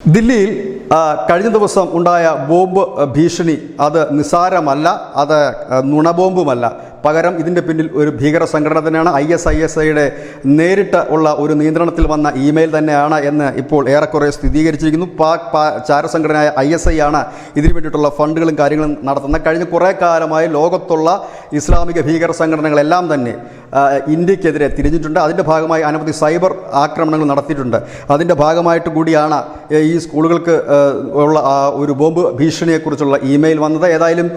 ദില്ലിയിൽ കഴിഞ്ഞ ദിവസം ഉണ്ടായ ബോംബ് ഭീഷണി അത് നിസ്സാരമല്ല, അത് നുണബോംബുമല്ല. പകരം ഇതിൻ്റെ പിന്നിൽ ഒരു ഭീകര സംഘടന തന്നെയാണ്. ISISയുടെ നേരിട്ട് ഉള്ള ഒരു നിയന്ത്രണത്തിൽ വന്ന ഇമെയിൽ തന്നെയാണ് എന്ന് ഇപ്പോൾ ഏറെക്കുറെ സ്ഥിരീകരിച്ചിരിക്കുന്നു. പാക് ചാരസംഘടനയായ ISI ആണ് ഇതിനു വേണ്ടിയിട്ടുള്ള ഫണ്ടുകളും കാര്യങ്ങളും നടത്തുന്നത്. കഴിഞ്ഞ കുറേ കാലമായി ലോകത്തുള്ള ഇസ്ലാമിക ഭീകര സംഘടനകളെല്ലാം തന്നെ ഇന്ത്യക്കെതിരെ തിരിഞ്ഞിട്ടുണ്ട്. അതിൻ്റെ ഭാഗമായി അനവധി സൈബർ ആക്രമണങ്ങൾ നടത്തിയിട്ടുണ്ട്. അതിൻ്റെ ഭാഗമായിട്ട് കൂടിയാണ് ഈ സ്കൂളുകൾക്ക് ഉള്ള ഒരു ബോംബ് ഭീഷണിയെക്കുറിച്ചുള്ള ഇമെയിൽ വന്നത്. ഏതായാലും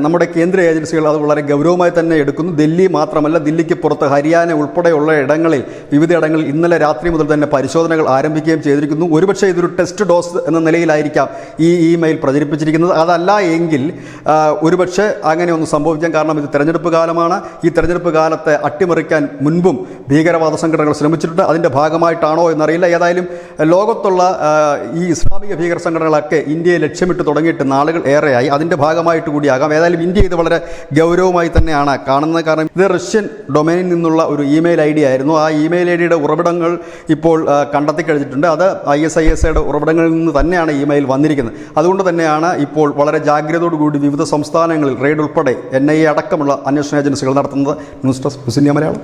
നമ്മുടെ കേന്ദ്ര ഏജൻസികൾ അത് വളരെ ഗൗരവമായി തന്നെ എടുക്കുന്നു. ദില്ലി മാത്രമല്ല, ദില്ലിക്ക് പുറത്ത് ഹരിയാന ഉൾപ്പെടെയുള്ള വിവിധ ഇടങ്ങളിൽ ഇന്നലെ രാത്രി മുതൽ തന്നെ പരിശോധനകൾ ആരംഭിക്കുകയും ചെയ്തിരിക്കുന്നു. ഒരുപക്ഷെ ഇതൊരു ടെസ്റ്റ് ഡോസ് എന്ന നിലയിലായിരിക്കാം ഈ ഇമെയിൽ പ്രചരിപ്പിച്ചിരിക്കുന്നത്. അതല്ല എങ്കിൽ ഒരുപക്ഷെ അങ്ങനെ ഒന്ന് സംഭവിക്കാം. കാരണം ഇത് തെരഞ്ഞെടുപ്പ് കാലമാണ്. ഈ തെരഞ്ഞെടുപ്പ് കാലത്തെ അട്ടിമറിക്കാൻ മുൻപും ഭീകരവാദ സംഘടനകൾ ശ്രമിച്ചിട്ടുണ്ട്. അതിൻ്റെ ഭാഗമായിട്ടാണോ എന്നറിയില്ല. ഏതായാലും ലോകത്തുള്ള ഈ ഇസ്ലാമിക ഭീകര സംഘടനകളൊക്കെ ഇന്ത്യയെ ലക്ഷ്യമിട്ട് തുടങ്ങിയിട്ട് നാളുകൾ ഏറെയായി. അതിൻ്റെ ഭാഗമായിട്ട് കൂടിയാകാം. ഏതായാലും ഇന്ത്യ ഇത് വളരെ ഗൗരവമായി തന്നെയാണ് കാണുന്നത്. കാരണം ഇത് റഷ്യൻ ഡൊമൈനിൽ നിന്നുള്ള ഒരു ഇമെയിൽ ID ആയിരുന്നു. ആ ഇമെയിൽ IDയുടെ ഉറവിടങ്ങൾ ഇപ്പോൾ കണ്ടെത്തി കഴിഞ്ഞിട്ടുണ്ട്. അത് ISISയുടെ ഉറവിടങ്ങളിൽ നിന്ന് തന്നെയാണ് ഇമെയിൽ വന്നിരിക്കുന്നത്. അതുകൊണ്ട് തന്നെയാണ് ഇപ്പോൾ വളരെ ജാഗ്രതയോടുകൂടി വിവിധ സംസ്ഥാനങ്ങളിൽ റെയ്ഡ് ഉൾപ്പെടെ NIA അടക്കമുള്ള അന്വേഷണ ഏജൻസികൾ നടത്തുന്നത്. News desk, news India Malayalam.